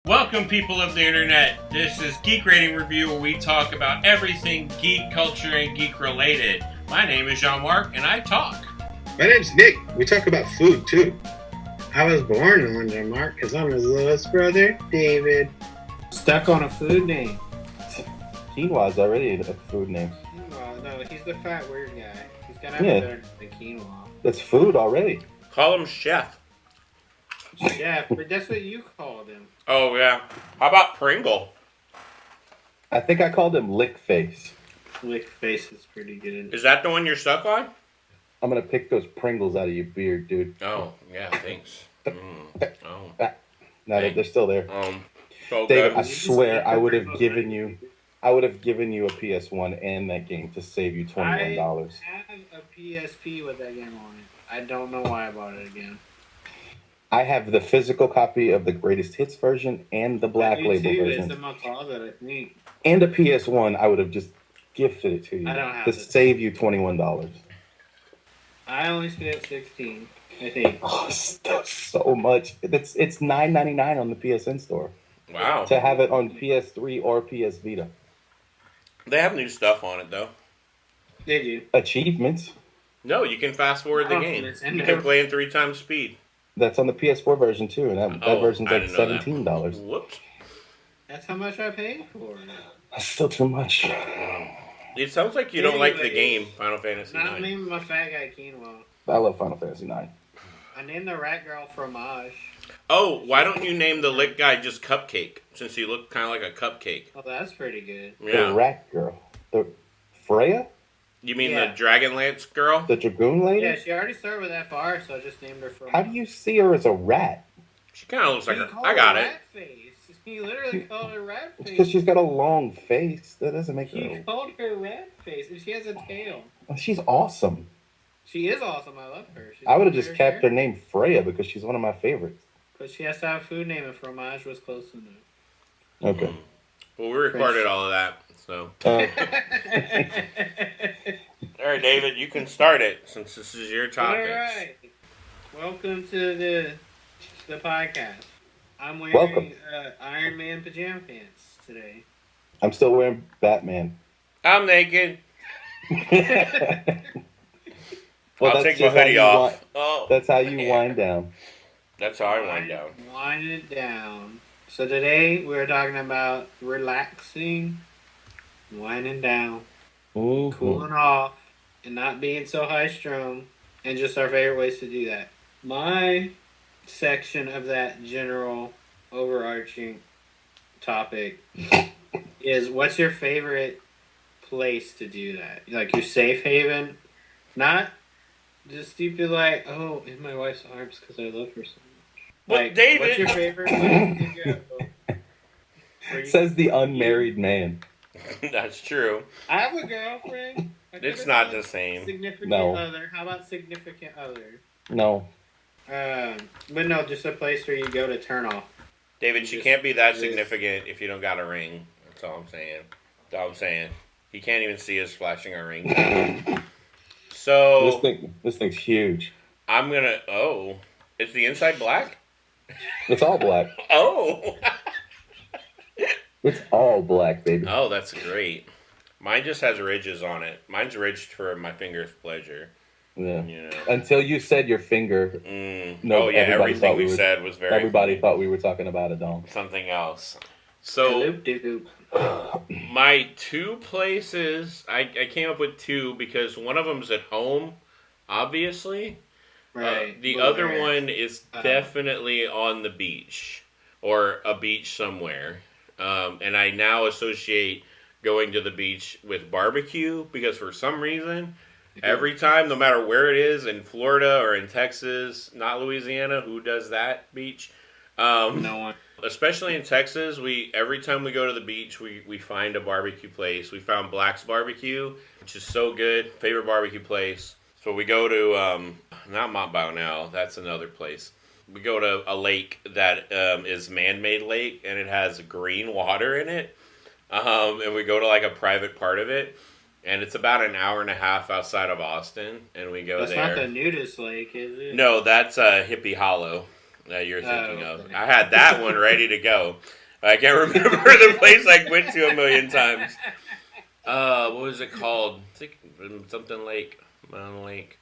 Welcome, people of the internet. This is Geek Rating Review, where we talk about everything geek culture and geek related. My name is Jean-Marc, and I talk. My name's Nick. We talk about food, too. I was born in one, Jean-Marc, because I'm his littlest brother, David. Stuck on a food name. Quinoa's already a food name. Quinoa, no, he's the fat weird guy. He's gonna have a better than quinoa. That's food already. Call him Chef. Chef, but that's what you called him. Oh, yeah. How about Pringle? I think I called him Lick Face. Lick Face is pretty good. Is that the one you're stuck on? I'm gonna pick those Pringles out of your beard, dude. Oh, yeah, thanks. Oh. No, they're still there. So David, good. I swear I would have given you a PS1 and that game to save you $21. I have a PSP with that game on it. I don't know why I bought it again. I have the physical copy of the Greatest Hits version and the Black Label version. It's in my closet, I think. And a PS1, I would have just gifted it to you I don't have to this. save you $21. I only spent $16, I think. Oh, that's so much. It's $9.99 on the PSN store. Wow. To have it on PS3 or PS Vita. They have new stuff on it, though. They do. Achievements. No, you can fast forward the game. You can play in 3 times speed. That's on the PS4 version too, and that version's like $17. Whoops. That's how much I paid for it. That's still too much. It sounds like you don't like the game, Final Fantasy Not IX. naming my fat guy quinoa. I love Final Fantasy IX. I named the rat girl fromage. Oh, why don't you name the lick guy just Cupcake, since he looked kind of like a cupcake? Oh, that's pretty good. The rat girl. The Freya? You mean the Dragonlance girl? The Dragoon lady? Yeah, she already started with FR, so I just named her fromage. How do you see her as a rat? She kind of looks like her. called I got her it. rat face. He literally called her rat face. Because she's got a long face. That doesn't make He her... called her rat face, and she has a tail. She's awesome. She is awesome. I love her. I would have just kept her name Freya because she's one of my favorites. But she has to have a food name, and fromage was close enough. Okay. Well, we recorded all of that, so. All right, David, you can start it since this is your topic. All right. Welcome to the podcast. I'm wearing Iron Man pajama pants today. I'm still wearing Batman. I'm naked. Well, I'll take my hoodie off. That's how you wind down. That's how I wind down. Wind it down. So today we're talking about relaxing, winding down, cooling off, and not being so high strung, and just our favorite ways to do that. My section of that general overarching topic is, what's your favorite place to do that? Like your safe haven, not just stupid like, oh, in my wife's arms because I love her so much. Well, Like, David, what's your favorite place to go? Says the unmarried man. That's true. I have a girlfriend. It's not the same. Significant No. other. How about significant other? No. But no, just a place where you go to turn off. David, she can't be that significant if you don't got a ring. That's all I'm saying. That's all I'm saying. He can't even see us flashing our ring. So This thing's huge. I'm gonna. Oh, is the inside black? It's all black. Oh. It's all black, baby. Oh, that's great. Mine just has ridges on it. Mine's ridged for my finger's pleasure. Yeah. You know. Until you said your finger. No, oh yeah, everything we said was very. Everybody thought we were talking about a dong. Something else. So my 2 places, I came up with 2 because one of them's at home, obviously. Right. The other one is definitely on the beach or a beach somewhere. And I now associate going to the beach with barbecue because for some reason, every time, no matter where it is, in Florida or in Texas, not Louisiana, who does that beach? No one. Especially in Texas, every time we go to the beach, we find a barbecue place. We found Black's Barbecue, which is so good. Favorite barbecue place. So we go to, not Mont Baunel, that's another place. We go to a lake that is man-made lake, and it has green water in it. And we go to like a private part of it. And it's about an hour and a half outside of Austin, and we go there. That's not the nudist lake, is it? No, that's Hippie Hollow. that you're thinking of. Okay. I had that one ready to go. I can't remember the place I went to a million times. What was it called? I think something Lake, Mountain Lake,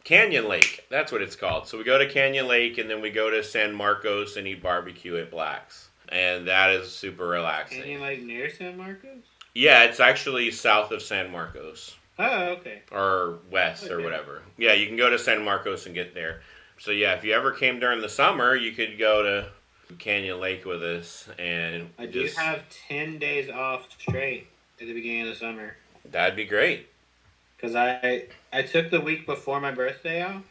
Canyon Lake. That's what it's called. So we go to Canyon Lake, and then we go to San Marcos and eat barbecue at Black's, and that is super relaxing. Canyon Lake near San Marcos? Yeah, it's actually south of San Marcos. Oh, okay. Or west or whatever. Yeah, you can go to San Marcos and get there. So yeah, if you ever came during the summer, you could go to Canyon Lake with us, and I do have 10 days off straight at the beginning of the summer. That'd be great. Because I took the week before my birthday off,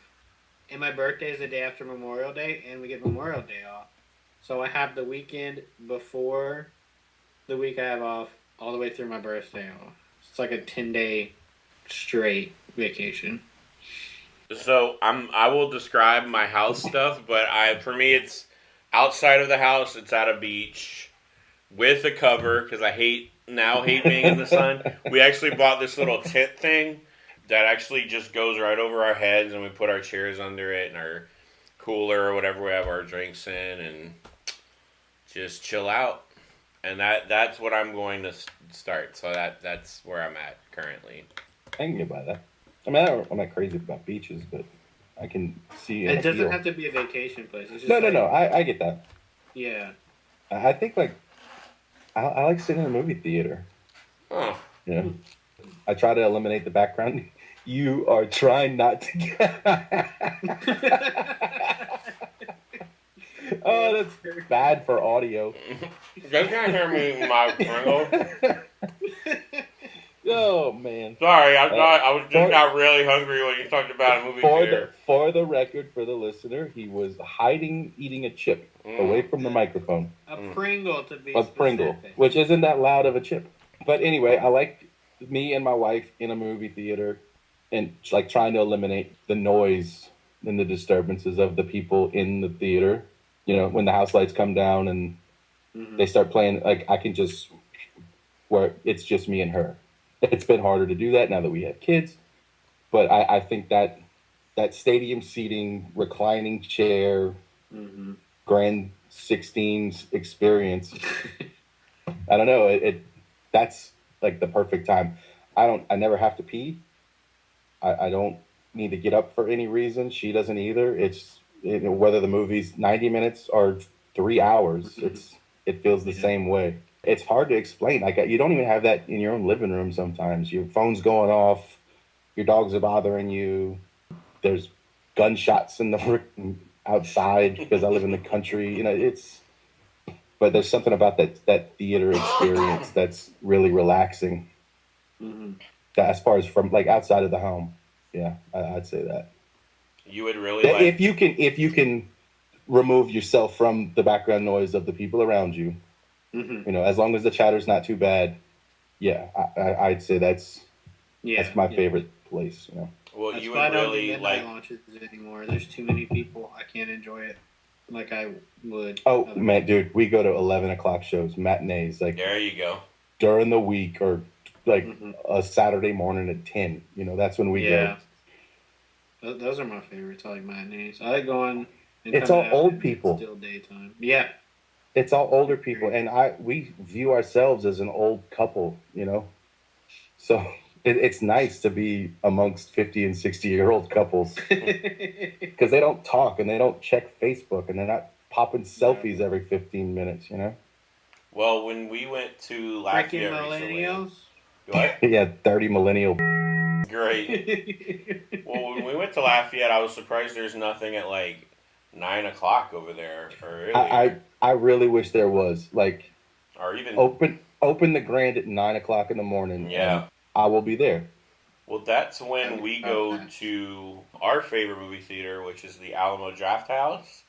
and my birthday is the day after Memorial Day, and we get Memorial Day off. So I have the weekend before the week I have off, all the way through my birthday off. It's like a 10-day straight vacation. So I will describe my house stuff, but for me it's outside of the house. It's at a beach with a cover because I hate being in the sun. We actually bought this little tent thing that actually just goes right over our heads, and we put our chairs under it and our cooler or whatever we have our drinks in, and just chill out. And that's what I'm going to start. So that's where I'm at currently. I can get by that. I mean, I'm not crazy about beaches, but I can see it doesn't have to be a vacation place. It's just no. I get that. Yeah. I think like I like sitting in a movie theater. Oh. Yeah. I try to eliminate the background. You are trying not to get... Oh, that's bad for audio. They can't hear me in my Pringles. Oh, man. Sorry, I thought I was just got really hungry when you talked about a movie theater. For the record, for the listener, he was hiding eating a chip away from the microphone. A Pringle, to be A Pringle, which isn't that loud of a chip. But anyway, I like me and my wife in a movie theater and like trying to eliminate the noise and the disturbances of the people in the theater. You know, when the house lights come down and they start playing, like I can just, where it's just me and her. It's been harder to do that now that we have kids. But I think that stadium seating, reclining chair, Grand 16s experience, I don't know, that's like the perfect time. I never have to pee. I don't need to get up for any reason. She doesn't either. It's whether the movie's 90 minutes or 3 hours, it feels the same way. It's hard to explain. Like you don't even have that in your own living room sometimes. Your phone's going off, your dogs are bothering you. There's gunshots in the outside because I live in the country. You know, but there's something about that theater experience that's really relaxing. As far as from like outside of the home, yeah, I'd say that. You would really like if you can remove yourself from the background noise of the people around you. You know, as long as the chatter's not too bad, yeah, I'd say that's my favorite place. You know, well, that's you why would really like launches anymore. There's too many people. I can't enjoy it like I would. Oh man, dude, we go to 11 o'clock shows, matinees, like there you go during the week or like a Saturday morning at 10. You know, that's when we go. Those are my favorites. I like matinees. I like going. It's all old people. Still daytime. Yeah. It's all older people, and we view ourselves as an old couple, you know. So it's nice to be amongst 50 and 60-year-old couples because they don't talk and they don't check Facebook and they're not popping selfies every 15 minutes, you know. Well, when we went to Lafayette millennials. What? Yeah, 30 millennial. Great. Well, when we went to Lafayette, I was surprised there's nothing at like 9 o'clock over there, or really. I really wish there was like, or even open the Grand at 9 o'clock in the morning. Yeah, I will be there. Well, that's when we go to our favorite movie theater, which is the Alamo Draft House,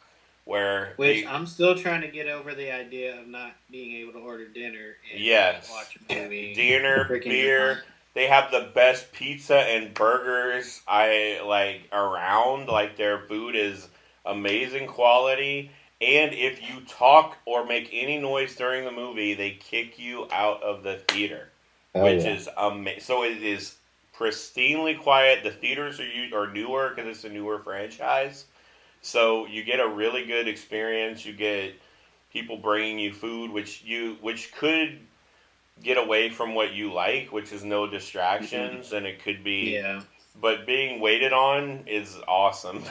which I'm still trying to get over the idea of not being able to order dinner and watch a movie. Dinner, beer. They have the best pizza and burgers around. Like their food is amazing quality. And if you talk or make any noise during the movie, they kick you out of the theater, which is amazing. So it is pristinely quiet. The theaters are newer because it's a newer franchise. So you get a really good experience. You get people bringing you food, which could get away from what you like, which is no distractions, and it could be. Yeah. But being waited on is awesome.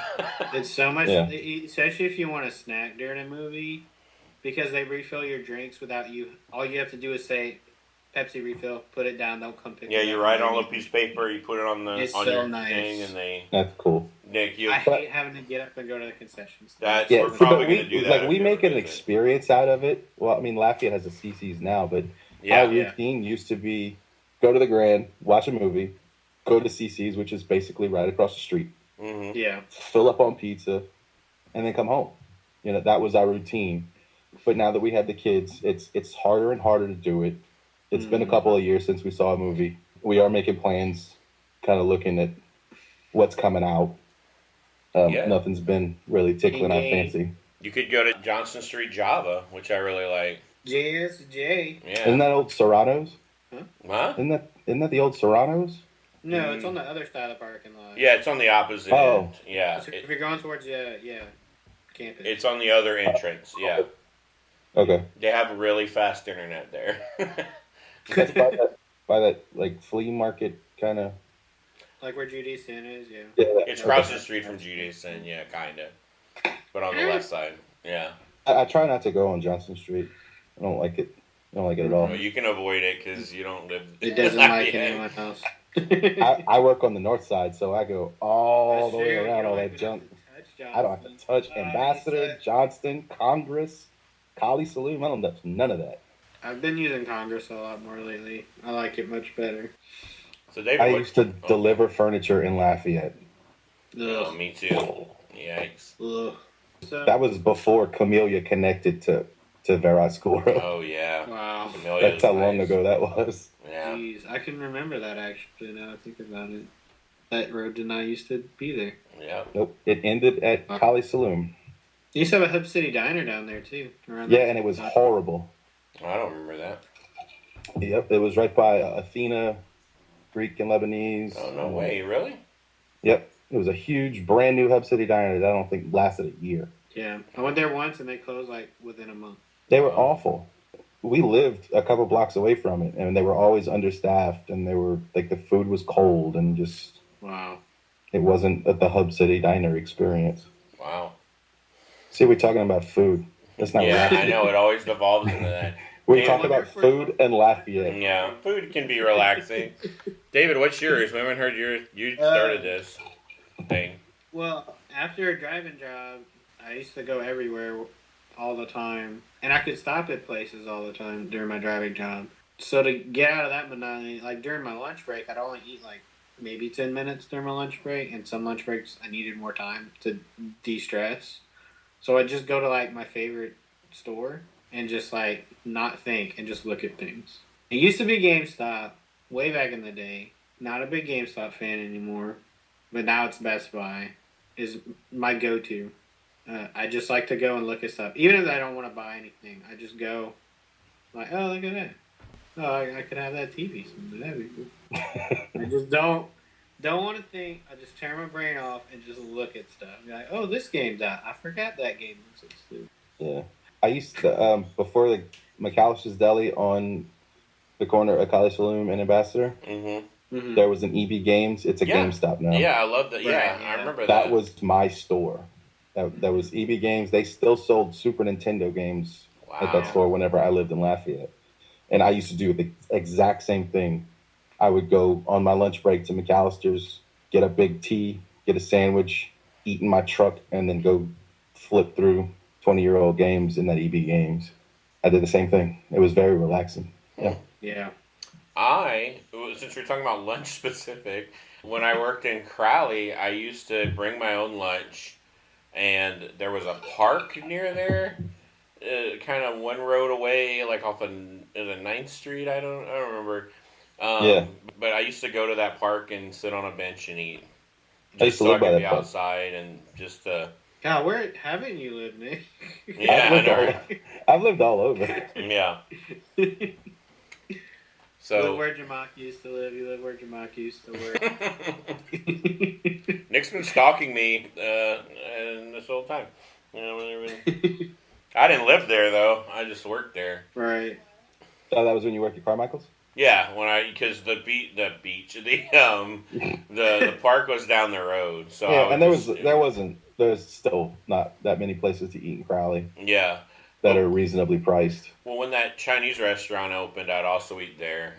It's so much, Yeah. especially if you want a snack during a movie, because they refill your drinks without you. All you have to do is say, "Pepsi refill." Put it down. They'll come pick Yeah, it up. you write it on a piece of paper, you put it on It's on so your nice. thing, and they That's cool. Nick, you I hate having to get up and go to the concession stand. That's Yeah, we're see, probably but going to do that. Like if we you make ever an visit. experience out of it. Well, I mean, Lafayette has a CC's now, but Yeah, our routine used to be go to the Grand, watch a movie, go to CC's, which is basically right across the street, mm-hmm. Yeah. fill up on pizza, and then come home. You know, that was our routine. But now that we have the kids, it's harder and harder to do it. It's been a couple of years since we saw a movie. We are making plans, kind of looking at what's coming out. Yeah. Nothing's been really tickling our Yay. fancy. You could go to Johnson Street Java, which I really like. JSJ. Yeah. Isn't that old Serrano's? Huh? Isn't that the old Serrano's? No, it's on the other side of the parking lot. Yeah, it's on the opposite Oh. end. Yeah. So if you're going towards campus. It's on the other entrance. Yeah. Okay. They have really fast internet there. That's by that like flea market kind of. Like where Judy's Sin is, yeah. It's across the street from Judaiston, yeah, kind of. But on the left side, yeah. I try not to go on Johnson Street. I don't like it. I don't like it at all. Well, you can avoid it because you don't live. It doesn't like anyone else. I work on the north side, so I go all That's the way true. around You all don't that even junk. have to touch I don't have to touch Johnson. Ambassador, Johnston, Congress, Collie Saloon. I don't touch none of that. I've been using Congress a lot more lately. I like it much better. So David, I used to deliver furniture in Lafayette. Oh, Ugh. me too. Yikes. Ugh. So, That was before Camellia connected to Verascuro. Oh yeah. wow. Camellia's That's how long nice. ago that was. Yeah. Jeez, I can remember that actually now I think about it. That road did not used to be there. Yeah. Nope. It ended at Collie Saloon. You used to have a Hub City diner down there too. Around Yeah, that and it was time. horrible. I don't remember that. Yep, it was right by Athena, Greek and Lebanese. Oh no way, really? Yep, it was a huge, brand new Hub City diner that I don't think lasted a year. Yeah, I went there once and they closed like within a month. They were awful. We lived a couple blocks away from it, and they were always understaffed, and they were like the food was cold, and just Wow. it wasn't the Hub City diner experience. Wow. See, we're talking about food. That's not Yeah, relaxing. I know it always devolves into that. We Hey, talk about food and Lafayette. Yeah, food can be relaxing. David, what's yours? We haven't heard yours. You started this thing. Well, after a driving job, I used to go everywhere all the time, and I could stop at places all the time during my driving job. So to get out of that monotony, like during my lunch break, I'd only eat like maybe 10 minutes during my lunch break, and some lunch breaks I needed more time to de-stress. So I'd just go to like my favorite store and just like not think and just look at things. It used to be GameStop way back in the day. Not a big GameStop fan anymore, but now it's Best Buy is my go-to. I just like to go and look at stuff, even if I don't want to buy anything. I just go like, oh, look at that. Oh, I could have that TV someday. That'd be cool. I just don't want to think. I just turn my brain off and just look at stuff. Be like, oh, this game's out. I forgot that game existed. Yeah, I used to before the McAllister's Deli on the corner of Collie Saloon and Ambassador. Mm-hmm. There was an EB Games. It's a Yeah. GameStop now. Yeah, I love that. Right, Yeah, yeah. I remember That was my store. That was EB Games. They still sold Super Nintendo games at that Wow. store whenever I lived in Lafayette. And I used to do the exact same thing. I would go on my lunch break to McAllister's, get a big tea, get a sandwich, eat in my truck, and then go flip through 20-year-old games in that EB Games. I did the same thing. It was very relaxing. Yeah. Yeah. Since we're talking about lunch specific, when I worked in Crowley, I used to bring my own lunch, and there was a park near there, kind of one road away, like off of 9th Street. I don't remember. Yeah. But I used to go to that park and sit on a bench and eat. I used to so I live by could that be park. outside and just God, where haven't you lived, Nick? yeah, I know, right? I've lived all over. Yeah. You live So where Jamak used to live. You live where Jamak used to work. Nick's been stalking me and this whole time. You know, I didn't live there though. I just worked there. Right. Oh, that was when you worked at Carmichael's? Yeah, because the park was down the road. So Yeah, I would and there's still not that many places to eat in Crowley Yeah. that are reasonably priced. Well, when that Chinese restaurant opened, I'd also eat there,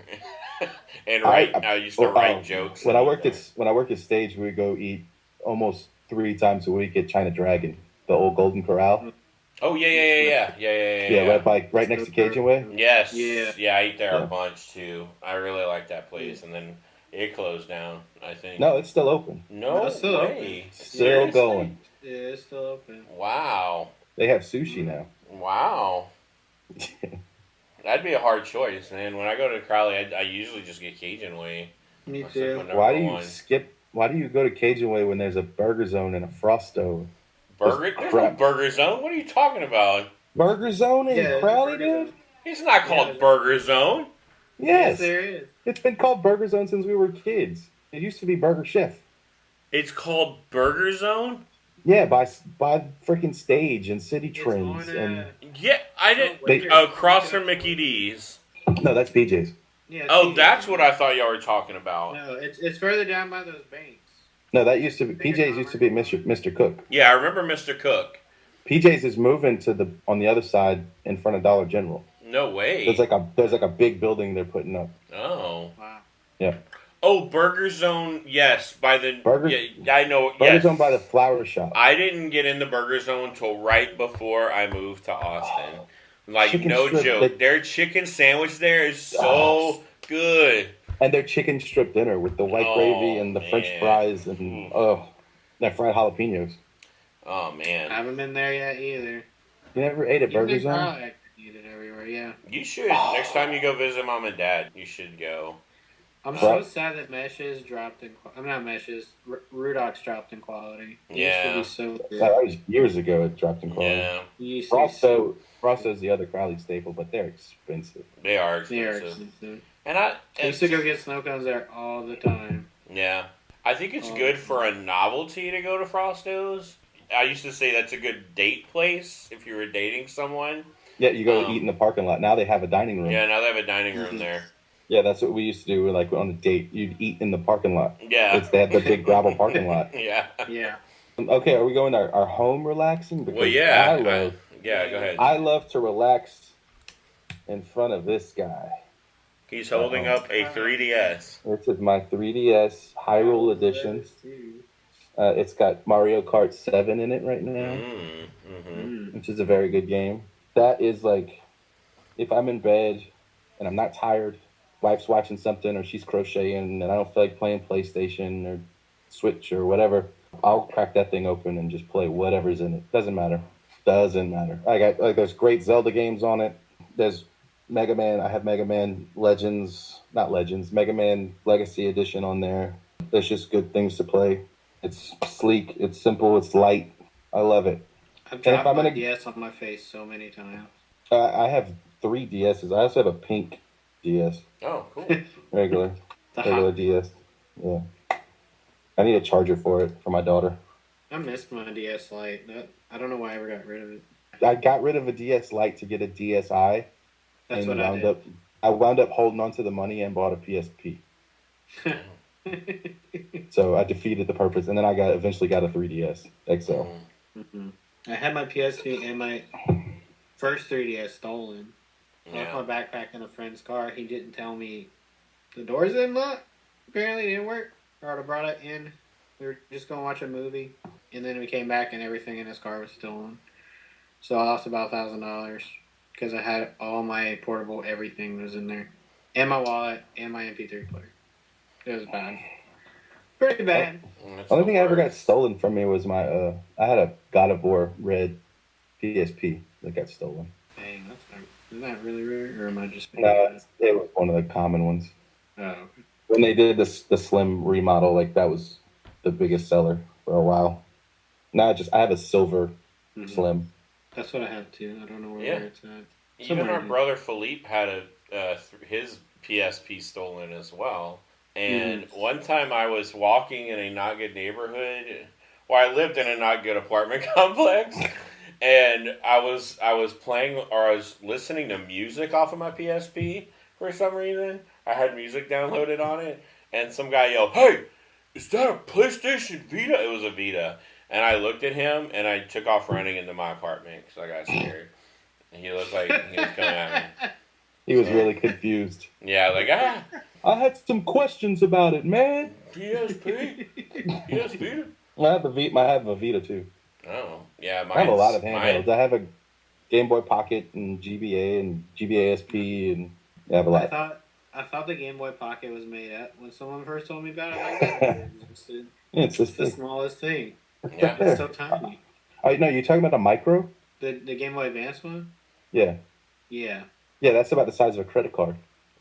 and I used to Well, write jokes. When I worked at Stage, we would go eat almost 3 times a week at China Dragon, the old Golden Corral. Oh yeah. Right next to Cajun Way. Yes. Yeah. Yeah, I eat there Yeah. a bunch too. I really like that place, and then it closed down. I think. No, it's still open. No it's still way. Still Seriously? going. Yeah, it's still open. Wow. They have sushi now. Wow. That'd be a hard choice, man. When I go to Crowley, I usually just get Cajun Way. Me That's too. like my Why do number you one. skip? Why do you go to Cajun Way when there's a Burger Zone and a Frost Stove? There's no Burger Zone. What are you talking about? Burger Zone in Yeah, Crowley, Burger Zone. dude? It's not called Yeah, Burger Zone. Yes. There is. It's been called Burger Zone since we were kids. It used to be Burger Chef. It's called Burger Zone? Yeah, by freaking Stage and City It's Trends on, and Yeah, I didn't. They- Across from Mickey D's. no, that's BJ's. Yeah, Oh, PJ's. that's what I thought y'all were talking about. No, it's further down by those banks. No, that used to be PJ's. Used to be Mr. Cook. Yeah, I remember Mr. Cook. PJ's is moving to on the other side in front of Dollar General. No way. There's like a big building they're putting up. Oh. Wow. Yeah. Oh, Burger Zone. Yes, by the Burger- Yeah, I know. Burger Yes. Zone by the flower shop. I didn't get into Burger Zone until right before I moved to Austin. Like Chicken no strip, joke, their chicken sandwich there is so good. And their chicken strip dinner with the white Oh, gravy and the French man. fries and that fried jalapenos. Oh I man, haven't been there yet either. You never ate at Even Burger in Zone? Crowley, I can eat it everywhere. Yeah. you should. Next time you go visit mom and dad, you should go. I'm Right. so sad that Meshes dropped in. I'm not Meshes. Rudolph's dropped in quality. It Yeah. used to be so good. That was years ago. It dropped in quality. Yeah, It used to be so- Frosto's the other Crowley staple, but they're expensive. they are They are expensive. expensive. And I used to go get snow cones there all the time. yeah, I think it's Oh. good for a novelty to go to Frosto's. I used to say that's a good date place if you were dating someone. Yeah, you go eat in the parking lot. Now they have a dining room. Yeah, now they have a dining room Mhm. there. Yeah, that's what we used to do. Like on a date, you'd eat in the parking lot. Yeah, They had the big gravel parking lot. yeah. Yeah. Okay, are we going to our home relaxing? Because Well, yeah. I Go ahead. love to relax in front of this guy. He's holding up a 3DS. This is my 3DS Hyrule Edition. It's got Mario Kart 7 in it right now, Mm. which is a very good game. That is like, if I'm in bed and I'm not tired, wife's watching something or she's crocheting and I don't feel like playing PlayStation or Switch or whatever, I'll crack that thing open and just play whatever's in it. Doesn't matter. I got there's great Zelda games on it. There's Mega Man. I have Mega Man Mega Man Legacy Edition on there. There's just good things to play. It's sleek, it's simple, it's light. I love it. I've And if dropped I'm my gonna- DS on my face so many times. I have 3 DSs. I also have a pink DS, Oh, cool. regular The DS. Yeah. I need a charger for it for my daughter. I missed my DS Lite. I don't know why I ever got rid of it. I got rid of a DS Lite to get a DSi. That's and what I wound did. up. I wound up holding on to the money and bought a PSP. So I defeated the purpose, and then I eventually got a 3DS XL. Mhm. I had my PSP and my first 3DS stolen. I Yeah. left my backpack in a friend's car. He didn't tell me the doors didn't lock. Apparently, it didn't work. I would have brought it in. We were just going to watch a movie. And then we came back and everything in his car was stolen. So I lost about $1,000 because I had all my portable everything was in there. And my wallet and my MP3 player. It was bad. Pretty bad. That's Only the thing I ever got worst. stolen from me was my. I had a God of War red PSP that got stolen. Dang, is that really rare? Or am I just being No, bad? it was one of the common ones. Oh, okay. When they did the slim remodel, like that was the biggest seller for a while. Now I have a silver Mhm. slim. That's what I have too. I don't know where Yeah. it's at. Even Somewhere our in- brother Philippe had his PSP stolen as well. And one time I was walking in a not good neighborhood. Well, I lived in a not good apartment complex, and I was playing or I was listening to music off of my PSP for some reason. I had music downloaded on it, and some guy yelled, "Hey, is that a PlayStation Vita?" It was a Vita, and I looked at him and I took off running into my apartment because I got scared. And he looked like he was coming at me. He was really confused. Yeah, like I had some questions about it, man. PSP, PSP. I have a Vita too. Oh, yeah, I have a lot of handhelds. I have a Game Boy Pocket and GBA and GBA SP, and I have a lot. I thought the Game Boy Pocket was made up when someone first told me about it. Like that. It's the smallest thing. Yeah, it's so tiny. Oh no, you're talking about a micro? The Game Boy Advance one? Yeah. Yeah. Yeah, that's about the size of a credit card.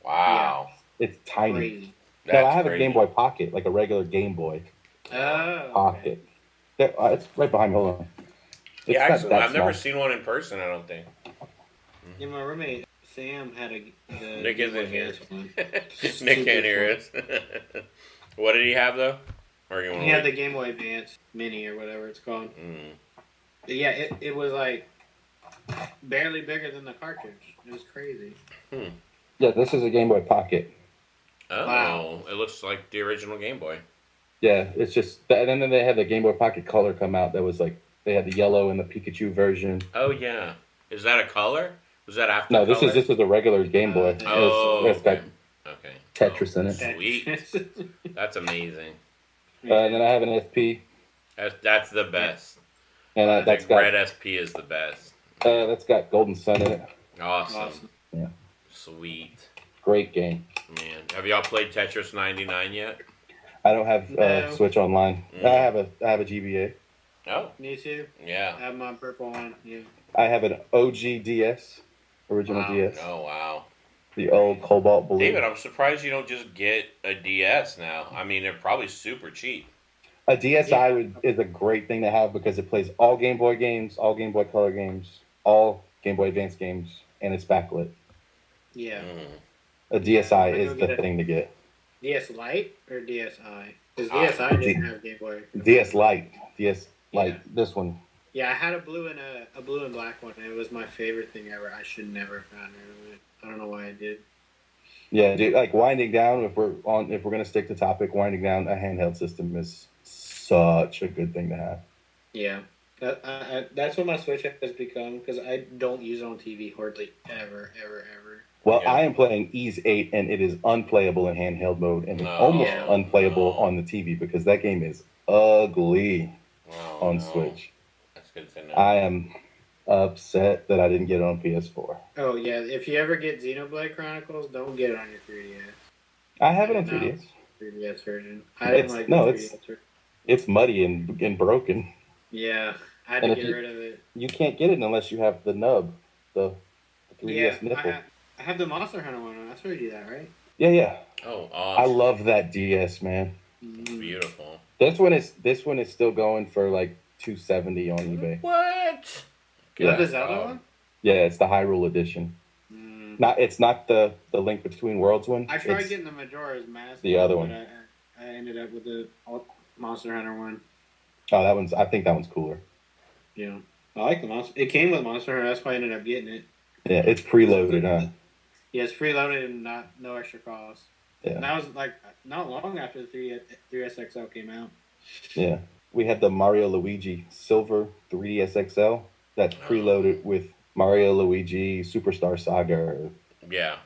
Wow. Yeah. It's tiny. Crazy. No, I have a Game Boy Pocket, like a regular Game Boy Pocket. Okay. It's right behind me. Hold on. It's actually, I've never seen one in person, I don't think. Yeah, my roommate Sam had the Nick isn't here. One. Nick can't hear us. What did he have though? Or he had the Game Boy Advance Mini or whatever it's called. But yeah, it was like barely bigger than the cartridge. It was crazy. Yeah, this is a Game Boy Pocket. Oh, wow. It looks like the original Game Boy. Yeah, it's just, and then they had the Game Boy Pocket Color come out. That was like, they had the yellow and the Pikachu version. Oh yeah, is that a color? Was that after? No, this is a regular Game Boy. It's got Tetris in it. Sweet. That's amazing. And then I have an SP. That's the best. And that's got Red SP is the best. That's got Golden Sun in it. Awesome. Yeah. Sweet. Great game. Man, have y'all played Tetris 99 yet? I don't have Switch Online. I have a GBA. Oh. Me too. Yeah. I have my purple one. Yeah. I have an OG DS, original DS. Oh wow. The old Cobalt Blue. David, I'm surprised you don't just get a DS now. I mean, they're probably super cheap. A DSi is a great thing to have because it plays all Game Boy games, all Game Boy Color games, all Game Boy Advance games, and it's backlit. Yeah. A DSi is the thing to get. DS Lite or DSi? Because DSi didn't have Game Boy. DS Lite. This one. Yeah, I had a blue and black one, and it was my favorite thing ever. I should never have gotten rid of it. I don't know why I did. Yeah, dude, like winding down, if we're gonna stick to topic, winding down a handheld system is such a good thing to have. Yeah. That's what my Switch has become, because I don't use it on TV hardly ever. Well, I am playing Ease 8, and it is unplayable in handheld mode, and almost unplayable on the TV, because that game is ugly on Switch. That's good to know. I am upset that I didn't get it on PS4. Oh, yeah. If you ever get Xenoblade Chronicles, don't get it on your 3DS. I have it on 3DS. 3DS version. I didn't like the 3DS version. It's muddy and broken. Yeah, I had to get rid of it. You can't get it unless you have the nub, the 3DS nipple. I have the Monster Hunter one. I told you that, right? Yeah. Oh, awesome. I love that DS, man. Beautiful. This one is still going for like $270 on eBay. What? Yeah. The Zelda one? Yeah, it's the Hyrule edition. It's not the Link Between Worlds one. I tried getting the Majora's Mask. The other one. I ended up with the Monster Hunter one. Oh, I think that one's cooler. Yeah. I like the Monster. It came with Monster Hunter. That's why I ended up getting it. Yeah, it's preloaded, huh? Yeah, it's preloaded and no extra cost. Yeah. And that was like not long after the 3DS XL came out. Yeah. We had the Mario Luigi Silver 3DS XL that's preloaded with Mario Luigi Superstar Saga. Yeah.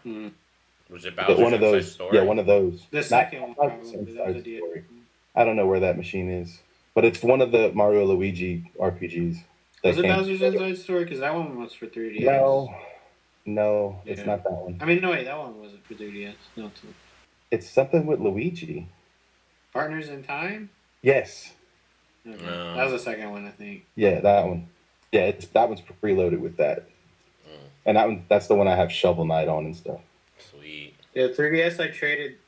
Was it Bowser's one of those? Story? Yeah, one of those. The second one probably. I don't know where that machine is, but it's one of the Mario Luigi RPGs. Was it Bowser's Inside Story? Because that one was for 3DS. No, it's not that one. I mean, no, wait, that one wasn't for 3DS. No, it's something with Luigi. Partners in Time? Yes. Okay. That was the second one, I think. Yeah, that one. Yeah, that one's preloaded with that. And that's the one I have Shovel Knight on and stuff. Sweet. Yeah, 3DS I traded.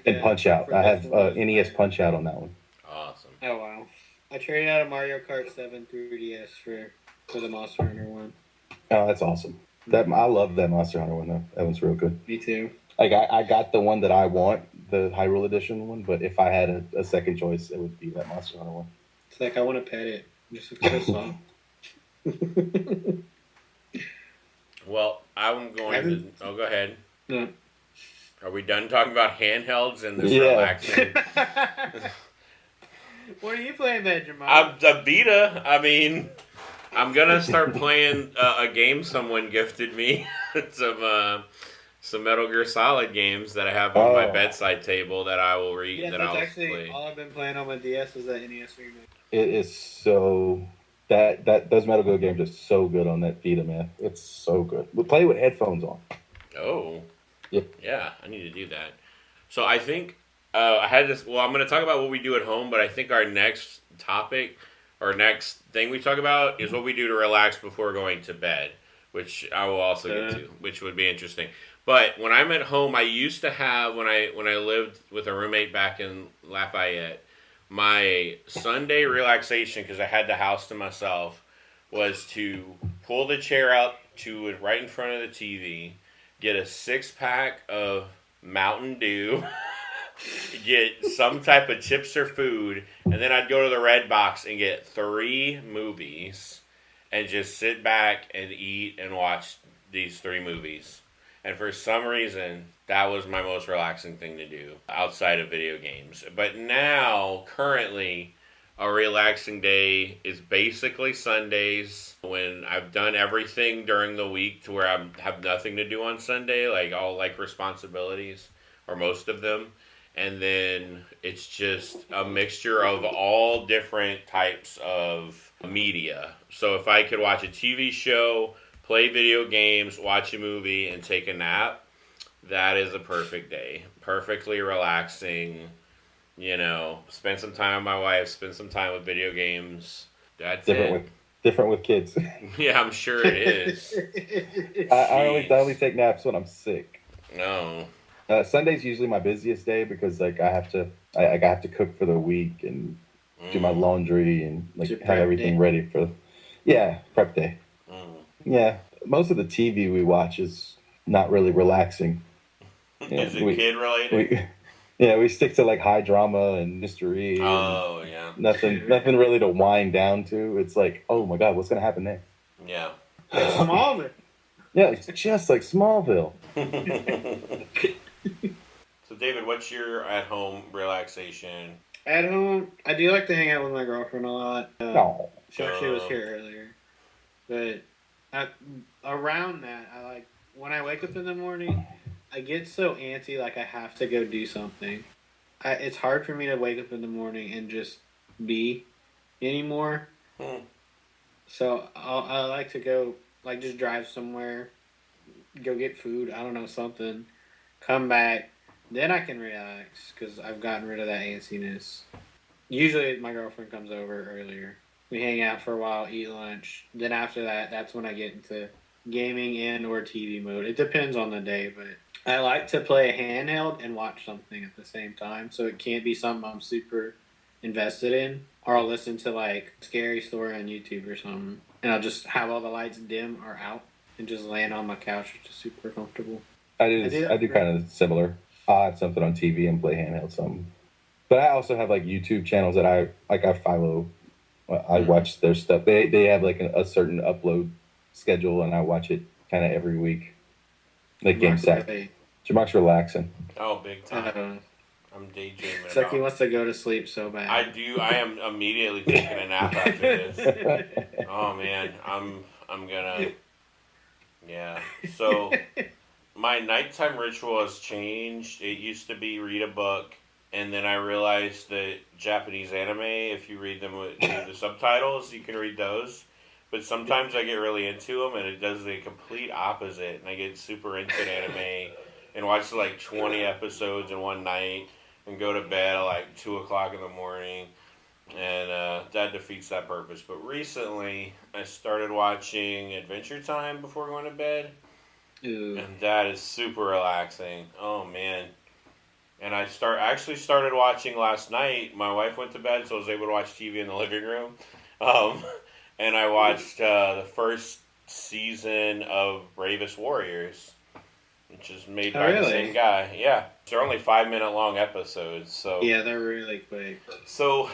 And Punch Out. I have NES Punch Out on that one. Awesome. Oh wow! I traded out a Mario Kart 7 3DS for the Monster Hunter one. Oh, that's awesome. That I love that Monster Hunter one though. That one's real good. Me too. Like I got the one that I want, the Hyrule Edition one, but if I had a second choice, it would be that Monster Hunter one. It's like I want to pet it. It just looks so soft. Well, I'm going to. Oh, go ahead. No. Are we done talking about handhelds and this Yeah. relaxing? What are you playing, Benjamin? I'm a Vita. I mean, I'm gonna start playing a game someone gifted me. Some Metal Gear Solid games that I have on my bedside table that I will read. Yeah, that that's I'll actually play. all I've been playing on my DS is that NES remake. It is so that those Metal Gear games are so good on that Vita, man. It's so good. We play with headphones on. Oh. Yep. Yeah, I need to do that. So I think I had this. Well, I'm going to talk about what we do at home, but I think our next topic or next thing we talk about is what we do to relax before going to bed, which I will also get to, which would be interesting. But when I'm at home, I used to have when I lived with a roommate back in Lafayette, my Sunday relaxation because I had the house to myself was to pull the chair out to it right in front of the TV, get a 6-pack of Mountain Dew, get some type of chips or food, and then I'd go to the Red Box and get 3 movies and just sit back and eat and watch these 3 movies. And for some reason, that was my most relaxing thing to do outside of video games. But now, currently, a relaxing day is basically Sundays when I've done everything during the week to where I have nothing to do on Sunday, like all like responsibilities, or most of them. And then it's just a mixture of all different types of media. So if I could watch a TV show, play video games, watch a movie, and take a nap, that is a perfect day. Perfectly relaxing. You know, spend some time with my wife, spend some time with video games. That's Different with kids. Yeah, I'm sure it is. I only take naps when I'm sick. No. Sunday's usually my busiest day because like I have to cook for the week and do my laundry and like have everything ready for prep day. Yeah, most of the TV we watch is not really relaxing. Is it kid related? We stick to like high drama and mystery. Oh, yeah. Nothing really to wind down to. It's like, oh my god, what's gonna happen next? Yeah. Smallville. Yeah, it's just like Smallville. So, David, what's your at-home relaxation? At home, I do like to hang out with my girlfriend a lot. She actually was here earlier. But around that, I like when I wake up in the morning, I get so antsy like I have to go do something. It's hard for me to wake up in the morning and just be anymore. So I like to go, like just drive somewhere, go get food, I don't know, something, come back, then I can relax because I've gotten rid of that antsiness. Usually my girlfriend comes over earlier. We hang out for a while, eat lunch. Then after that, that's when I get into gaming and or TV mode. It depends on the day, but I like to play a handheld and watch something at the same time. So it can't be something I'm super invested in. Or I'll listen to like Scary Story on YouTube or something. And I'll just have all the lights dim or out and just land on my couch, which is super comfortable. I do kind of similar. I'll have something on TV and play handheld something. But I also have like YouTube channels that I follow. I watch their stuff. They have like a certain upload schedule, and I watch it kind of every week. Like Game Sack. Jamark's relaxing. Oh, big time. I'm daydreaming. It's like he wants to go to sleep so bad. I do. I am immediately taking a nap after this. Oh man, I'm gonna. Yeah. So my nighttime ritual has changed. It used to be read a book. And then I realized that Japanese anime, if you read them with the subtitles, you can read those. But sometimes I get really into them, and it does the complete opposite. And I get super into anime and watch like 20 episodes in one night and go to bed at like 2 o'clock in the morning. And that defeats that purpose. But recently, I started watching Adventure Time before going to bed. Ooh. And that is super relaxing. Oh, man. And I actually started watching last night. My wife went to bed, so I was able to watch TV in the living room. And I watched the first season of Bravest Warriors, which is made Oh, by the really? same guy. Yeah, they're only 5 minute long episodes. So Yeah, they're really quick. so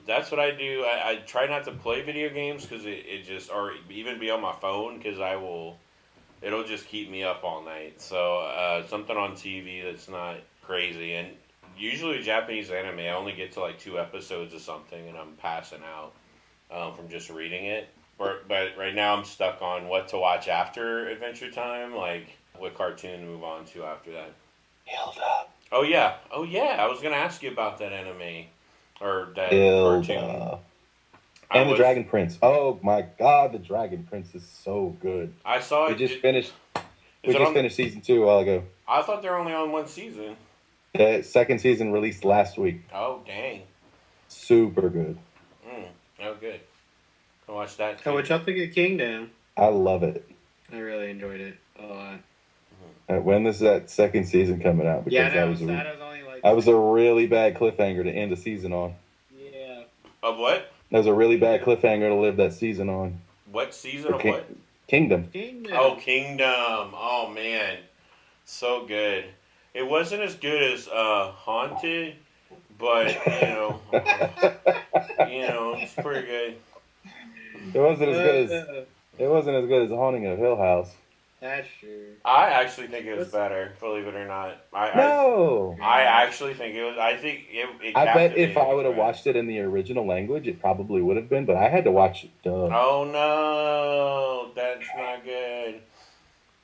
that's what I do. I try not to play video games because it just, or even be on my phone because it'll just keep me up all night. So something on TV that's not crazy. And usually Japanese anime, I only get to like 2 episodes of something and I'm passing out from just reading it. But right now I'm stuck on what to watch after Adventure Time, like what cartoon to move on to after that. Hilda. Oh yeah, I was gonna ask you about that anime or that cartoon. Hilda. I And the was- Dragon Prince. Oh my God, the Dragon Prince is so good. I saw We it. just finished. Is We it just on- finished season 2 a while ago. I thought they're only on one season. The second season released last week. Oh dang. Super good. Oh good. I'll watch that. So, what y'all think of Kingdom? I love it. I really enjoyed it a lot. When is that second season coming out? Because Yeah, that was that was only like. that was a really bad cliffhanger to end the season on. Yeah. Of what? That was a really bad cliffhanger to live that season on. What season of King- what? Kingdom. Kingdom. Oh, Kingdom. Oh man, so good. It wasn't as good as Haunted, but it's pretty good. It wasn't as good as Haunting of Hill House. That's true. I actually think it was better. Believe it or not, No. I actually think it was. I think it I bet if captivated I would have me. watched it in the original language, it probably would have been, but I had to watch it dubbed. Oh no, that's not good.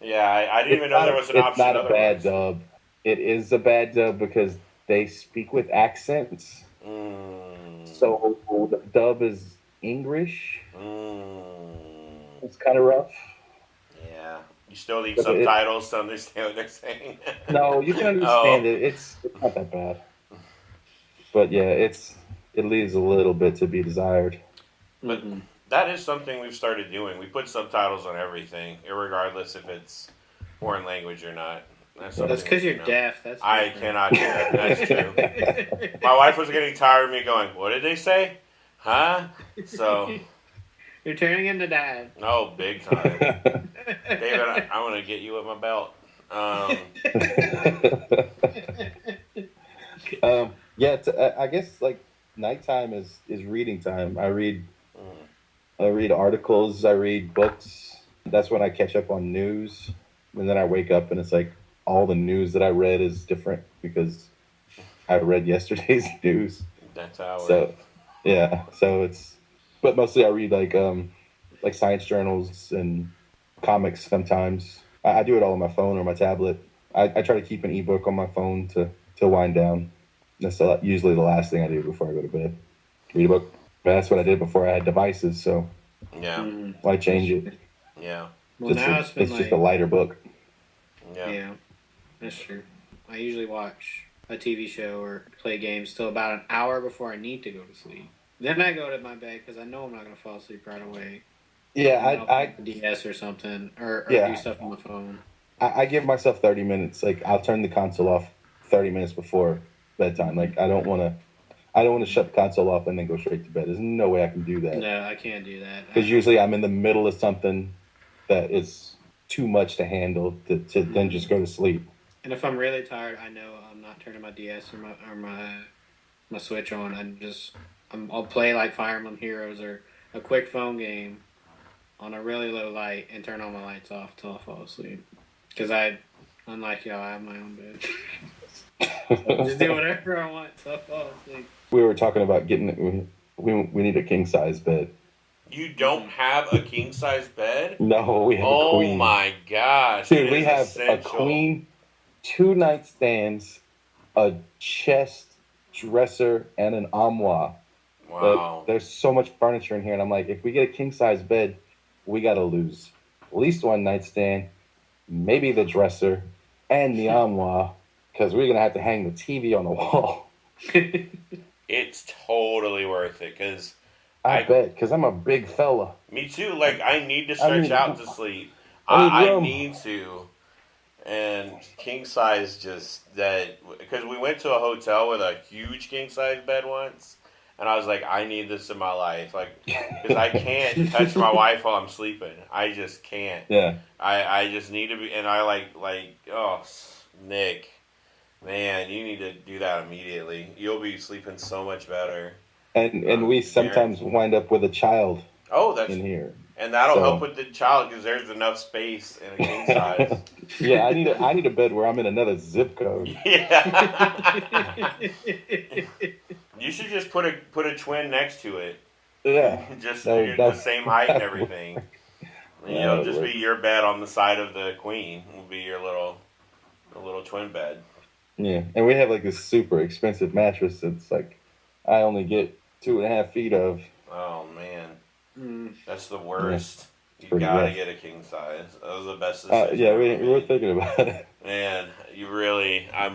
Yeah, I didn't even know there was an option. It's not a bad otherwise. dub. It is a bad dub because they speak with accents. So the dub is English. It's kind of rough. Yeah, you still need But subtitles to understand what they're saying. No, you can understand it. It's not that bad. But yeah, it leaves a little bit to be desired. But that is something we've started doing. We put subtitles on everything, regardless if it's foreign language or not. That's something because you're know. deaf. That's I different. cannot do that. That's true. My wife was getting tired of me going, "What did they say? Huh?" So, You're turning into dad. oh, big time. David, I want to get you with my belt. I guess like nighttime is reading time. I read articles. I read books. That's when I catch up on news. And then I wake up and it's like all the news that I read is different because I read yesterday's news. That's how. So yeah, but mostly I read like science journals and comics sometimes. I do it all on my phone or my tablet. I try to keep an ebook on my phone to wind down. That's usually the last thing I do before I go to bed. Read a book. But that's what I did before I had devices, so Yeah. why change it? Yeah. Well, now it's been just a lighter book. Yeah, that's true. I usually watch a TV show or play games till about an hour before I need to go to sleep. Then I go to my bed because I know I'm not going to fall asleep right away. Yeah, I DS or something or do stuff on the phone. I give myself 30 minutes. Like I'll turn the console off 30 minutes before bedtime. Like I don't want to shut the console off and then go straight to bed. There's no way I can do that. No, I can't do that. Because usually I'm in the middle of something that is too much to handle to then just go to sleep. And if I'm really tired, I know I'm not turning my DS or my Switch on. I'll play like Fire Emblem Heroes or a quick phone game on a really low light and turn all my lights off till I fall asleep. Because unlike y'all, I have my own bed. So just do whatever I want till I fall asleep. We were talking about getting we need a king size bed. You don't have a king size bed? No, we have a queen. Oh my gosh. Dude, it we is have essential. a queen, 2 nightstands, a chest, dresser, and an armoire. Wow. There's so much furniture in here, and I'm like, if we get a king size bed, we gotta lose at least 1 nightstand, maybe the dresser, and the armoire, because we're gonna have to hang the TV on the wall. It's totally worth it because I bet, because I'm a big fella. me too. Like I need to stretch out to sleep. I need I room. need to. And king size just that because we went to a hotel with a huge king size bed once. And I was like, I need this in my life, like, because I can't touch my wife while I'm sleeping. I just can't. Yeah. I just need to be, and I oh, Nick, man, you need to do that immediately. You'll be sleeping so much better. And we sometimes wind up with a child that's in here. and that'll So- help with the child because there's enough space in a king size. Yeah, I need a bed where I'm in another zip code. Yeah. You should just put a twin next to it. Yeah. Just That- the same height and everything. And That it'll would just work. be your bed on the side of the queen. Will be your little twin bed. Yeah, and we have like this super expensive mattress that's like I only get 2.5 feet of. Oh man, Mm. that's the worst. You pretty gotta rough. get a king size. That was the best decision. Yeah, ever we were made. thinking about it. Man, you really, I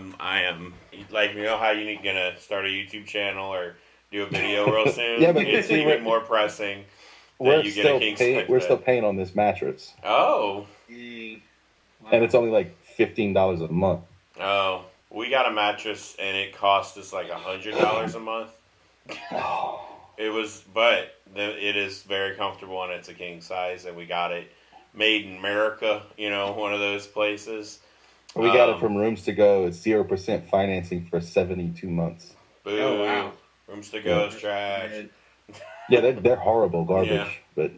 am like, you know how you're gonna start a YouTube channel or do a video real soon. Yeah, but it's see, even more pressing. We're you get a king size we're bed. still paying on this mattress, Oh, Dang. Wow. and it's only like $15 a month. oh, we got a mattress and it cost us like $100 a month. It was, but it is very comfortable and it's a king size, and we got it made in America. You know, one of those places. We got it from Rooms to Go. It's 0% financing for 72 months. Boo. Oh, wow. Rooms to go is That's trash. good. Yeah, they're horrible garbage, Yeah. but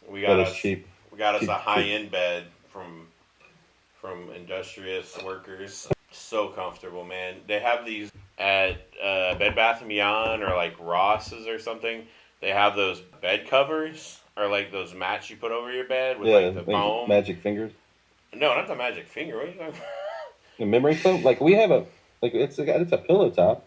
We got it's us cheap. We got us Cheap, a high end bed from industrious workers. So comfortable, man. They have these at Bed Bath & Beyond or like Ross's or something. They have those bed covers or like those mats you put over your bed with Yeah, like the like foam. magic fingers. No, not the magic finger. What are you talking about? The memory foam, like we have it's a pillow top.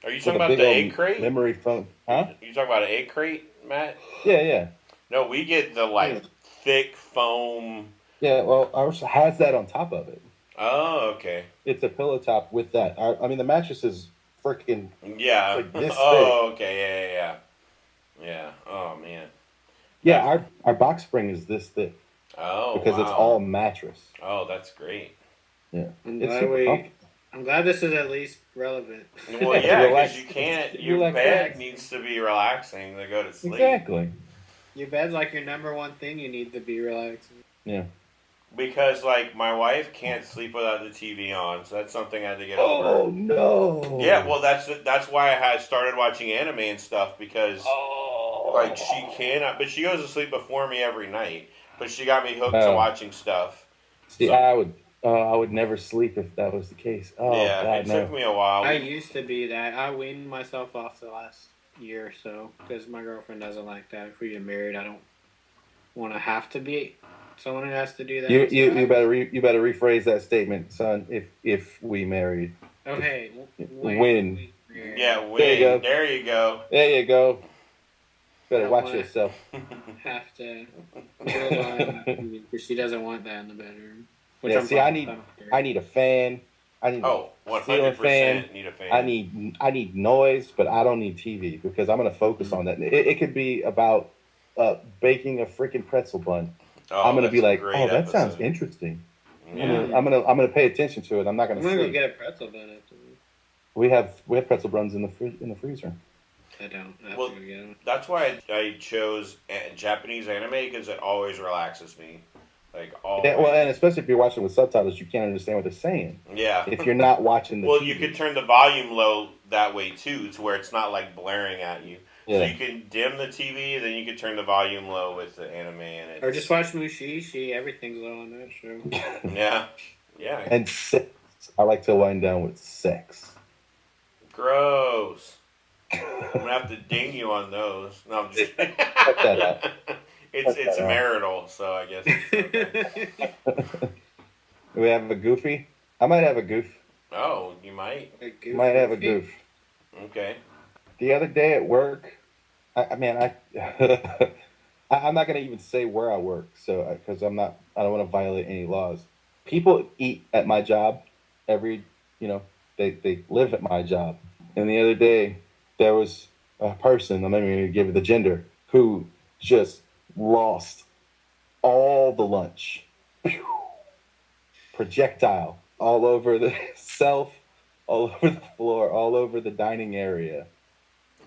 Are you with talking a about big the old egg crate? memory foam, huh? You talking about an egg crate, Matt? Yeah. No, we get the like thick foam. Yeah, well, ours has that on top of it. Oh, okay. It's a pillow top with that. I mean, the mattress is freaking. Yeah. Like this Oh, okay. Yeah. Yeah. Oh man. Yeah, our box spring is this thick Oh, because it's wow. all mattress. Oh, that's great. Yeah, I'm it's glad super comfortable. I'm glad this is at least relevant. Well, It's yeah, relax- because you can't. it's Your relax- bed needs to be relaxing to go to sleep. Exactly. Your bed's like your number one thing you need to be relaxing. Yeah. Because like my wife can't sleep without the TV on, so that's something I had to get over. Oh no. Yeah, well, that's why I had started watching anime and stuff because like she cannot, but she goes to sleep before me every night. But she got me hooked to Oh. watching stuff. See, So- I would never sleep if that was the case. Oh yeah, God, it no. took me a while. I used to be that. I weaned myself off the last year or so because my girlfriend doesn't like that. If we get married, I don't want to have to be someone who has to do that. You better you better rephrase that statement, son. If we married, Okay. When. Yeah, There you go. There you go. there you go. Better Don't watch want- yourself. Have to build on because she doesn't want that in the bedroom. Which Yeah, I'm see, fine I with. need a fan. I need Oh, Ceiling 100% need a fan. I need noise, but I don't need TV because I'm gonna focus on that. It could be about baking a freaking pretzel bun. Oh, I'm gonna that's be a like, great oh, that sounds episode. interesting. Yeah. I'm gonna pay attention to it. I'm not I'm gonna gonna go sleep. get a pretzel bun after this. We have pretzel buns in the freezer. I don't. I have Well, to go get them. That's why I chose Japanese anime because it always relaxes me. Like always. Yeah, well, and especially if you're watching with subtitles, you can't understand what they're saying. Yeah. If you're not watching the Well, TV. you could turn the volume low that way too, to where it's not like blaring at you. So Yeah. you can dim the TV, then you can turn the volume low with the anime in it. Or just watch Mushishi. Everything's low on that show. Yeah. Yeah. And sex. I like to wind down with sex. Gross. I'm gonna have to ding you on those. No, I'm just kidding. Cut that out. It's that out. marital, so I guess it's okay. Do we have a goofy? I might have a goof. Oh, you might? Might have a goof. Okay. The other day at work, I'm not gonna even say where I work, so because I don't want to violate any laws. People eat at my job they live at my job. And the other day, there was a person, I'm not even gonna give it the gender, who just lost all the lunch. Pew! Projectile all over the all over the floor, all over the dining area.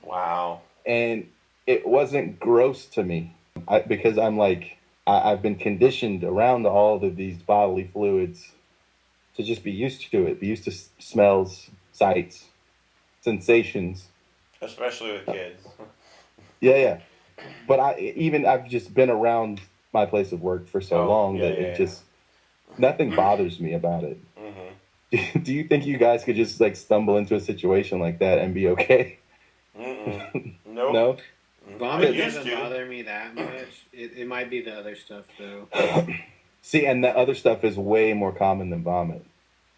Wow. and it wasn't gross to me because I'm like I've been conditioned around all of these bodily fluids to just be used to it, be used to smells, sights, sensations. Especially with kids. Yeah, yeah. But I've just been around my place of work for so Oh, long yeah, that yeah, it just nothing bothers me about it. Mm-hmm. Do you think you guys could just like stumble into a situation like that and be okay? Mm-mm. Nope. No. I Vomit used doesn't to. bother me that much. It might be the other stuff though. See, and the other stuff is way more common than vomit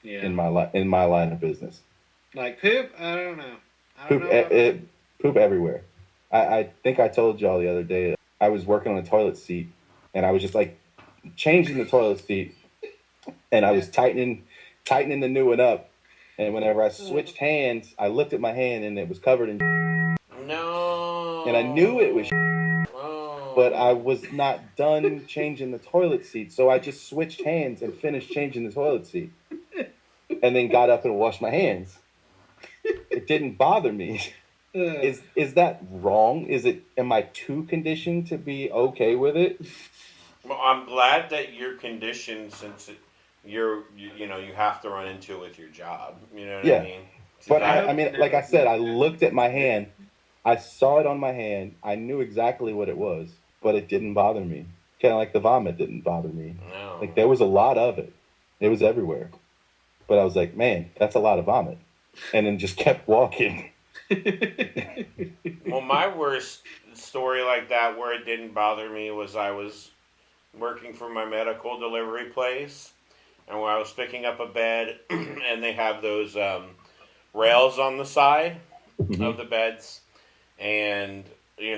Yeah. in my line of business. Like poop, I don't know. I don't Poop, know about poop. poop everywhere. I think I told y'all the other day I was working on a toilet seat, and I was just like changing the toilet seat, and I was tightening the new one up, and whenever I switched hands, I looked at my hand and it was covered in, No. and I knew it was, but I Oh. was not done changing the toilet seat, so I just switched hands and finished changing the toilet seat, and then got up and washed my hands. It didn't bother me. Is that wrong? Am I too conditioned to be okay with it? Well, I'm glad that you're conditioned since you have to run into it with your job. You know what I Yeah. mean? 'Cause But I that, hope I to mean, like never I be said, like I that. looked at my hand, I saw it on my hand, I knew exactly what it was, but it didn't bother me. Kind of like the vomit didn't bother me. no. Like there was a lot of it. It was everywhere. But I was like, man, that's a lot of vomit. And then just kept walking. Well, my worst story like that where it didn't bother me was I was working for my medical delivery place, and where I was picking up a bed, and they have those rails on the side of Mhm. the beds, and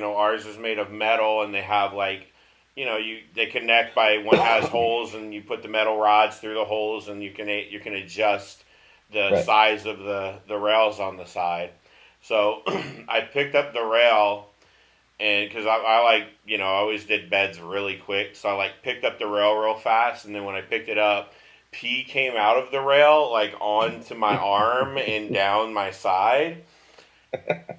ours is made of metal, and they have like they connect by one has holes, and you put the metal rods through the holes, and you can adjust the Right. size of the rails on the side. So I picked up the rail, and because I like I always did beds really quick, so I like picked up the rail real fast, and then when I picked it up, pee came out of the rail like onto my arm and down my side,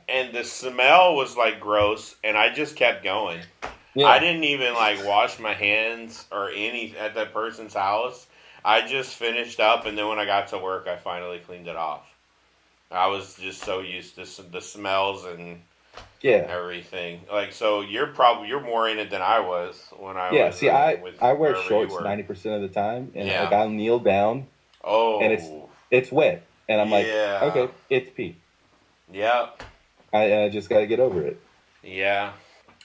and the smell was like gross, and I just kept going. I Yeah. didn't even like wash my hands or any at that person's house. I just finished up, and then when I got to work, I finally cleaned it off. I was just so used to the smells and Yeah. everything. Like, so you're more in it than I was when I Yeah. was See, with I wear wherever you shorts were. 90% of the time, and like Yeah. I'll kneel down, and Oh. it's wet, and I'm like, Yeah. okay, it's pee. Yep. I just got to get over it. Yeah.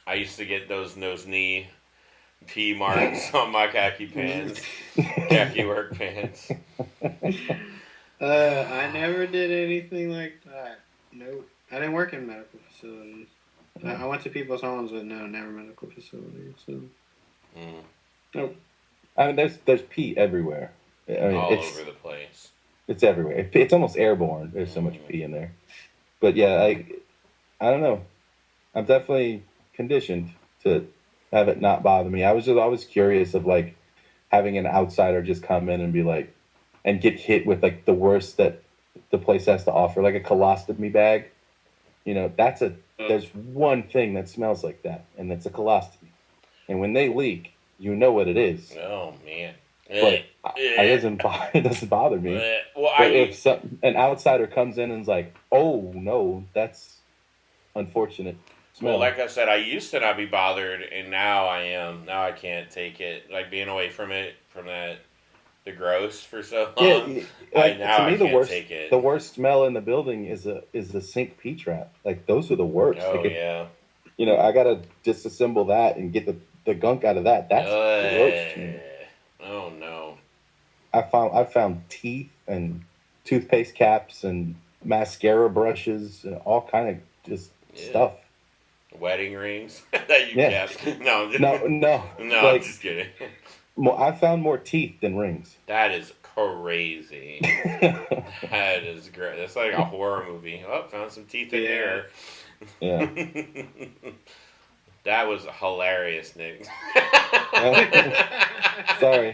I used to get those knee pee marks on my khaki pants, khaki work pants. I never did anything like that. Nope. I didn't work in medical facilities. I went to people's homes, but no, never medical facilities. So Mm. nope. I mean, there's pee everywhere. I mean, All over the place. it's everywhere. It's almost airborne. There's so much Mm. pee in there. But yeah, I don't know. I'm definitely conditioned to have it not bother me. I was just always curious of like having an outsider just come in and be like, and get hit with like the worst that the place has to offer, like a colostomy bag. There's one thing that smells like that, and that's a colostomy. And when they leak, you know what it is. Oh man. But it doesn't bother me. Well, But if an outsider comes in and is like, "Oh no, that's unfortunate smell," well, like I said, I used to not be bothered, and now I am. Now I can't take it. Like being away from it, from the gross for so long. yeah, like to I me can't take it. the worst smell in the building is the sink pee trap. Like those are the worst. Oh Like if yeah. I gotta disassemble that and get the gunk out of that. That's gross to me. Oh no. I found teeth and toothpaste caps and mascara brushes and all kind of just Yeah. stuff. Wedding rings that you Yeah. kept. No, No, no, I'm like just kidding. I found more teeth than rings. That is crazy. That is great. That's like a horror movie. Oh, found some teeth in here. Yeah. That was hilarious, Nick. Sorry.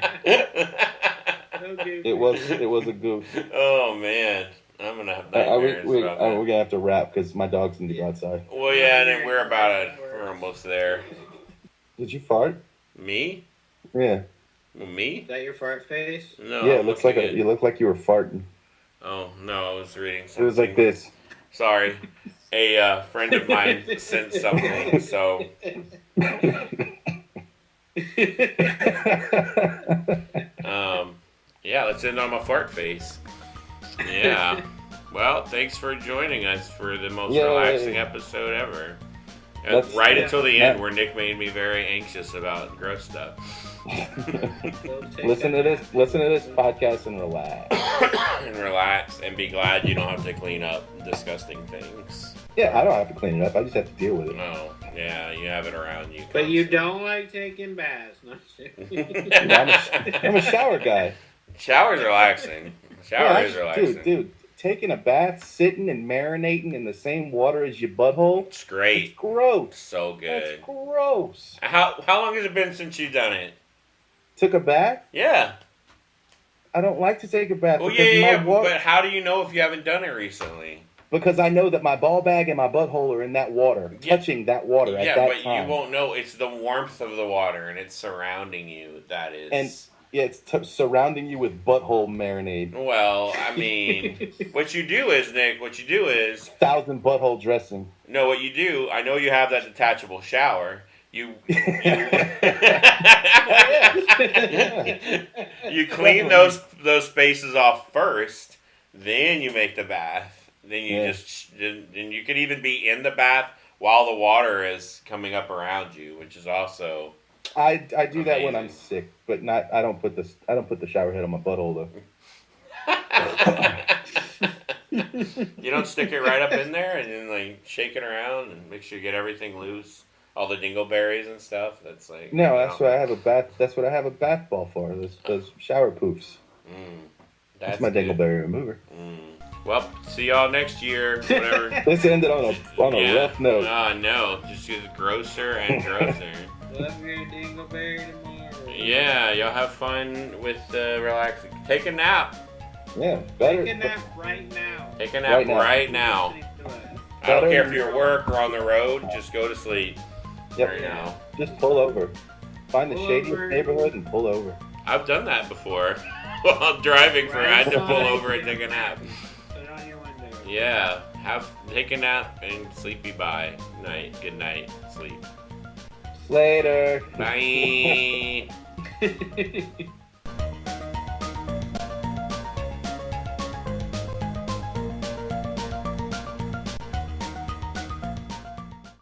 Okay. It was a goof. Oh man. I'm gonna have we're nightmares about that. gonna have to wrap because my dog's need to go outside. Well, yeah, and then we're almost there. Did you fart? Me? Yeah. Well, me? Is that your fart face? No. Yeah, it I'm looks like looking you look like you were farting. Oh no, I was reading something. It was like this. Sorry, a friend of mine sent something. So yeah, let's end on my fart face. Yeah. Well, thanks for joining us for the most relaxing episode ever. Right until the end, where Nick made me very anxious about gross stuff. Listen to this podcast and relax. And relax and be glad you don't have to clean up disgusting things. Yeah, I don't have to clean it up. I just have to deal with it. Oh, yeah, you have it around you. But you don't like taking baths. No, I'm a shower guy. Shower's relaxing. Shower is relaxing. Dude, taking a bath, sitting and marinating in the same water as your butthole. It's great. It's gross. So good. It's gross. How long has it been since you've done it? Took a bath? Yeah. I don't like to take a bath. Well, yeah. But how do you know if you haven't done it recently? Because I know that my ball bag and my butthole are in that water, touching that water at that time. Yeah, but you won't know. It's the warmth of the water, and it's surrounding you. That is. And yeah, it's surrounding you with butthole marinade. Well, I mean, what you do is, Nick, 1,000 butthole dressing. No, what you do, I know you have that detachable shower. You clean those spaces off first, then you make the bath. Then then you could even be in the bath while the water is coming up around you, which is also I do that when I'm sick, but not. I don't put the shower head on my butthole though. You don't stick it right up in there and then like shake it around and make sure you get everything loose, all the dingleberries and stuff. That's like that's what I have a bath. That's what I have a bath ball for. Those shower poofs. That's my dingleberry remover. Well, see y'all next year. Whatever. Let's end it on a rough note. No, just gets grosser and grosser. Love your dingleberry tomorrow. Yeah, y'all have fun with relaxing. Take a nap. Yeah, better. Take a nap right now. Take a nap right now. I don't care if you're at work or on the road. Just go to sleep. Yep. Right now. Just pull over. Find the shadiest neighborhood and pull over. I've done that before. While I'm driving, I had to pull over and take a nap. Yeah, take a nap and sleepy bye. Night. Good night. Sleep. Later. Bye.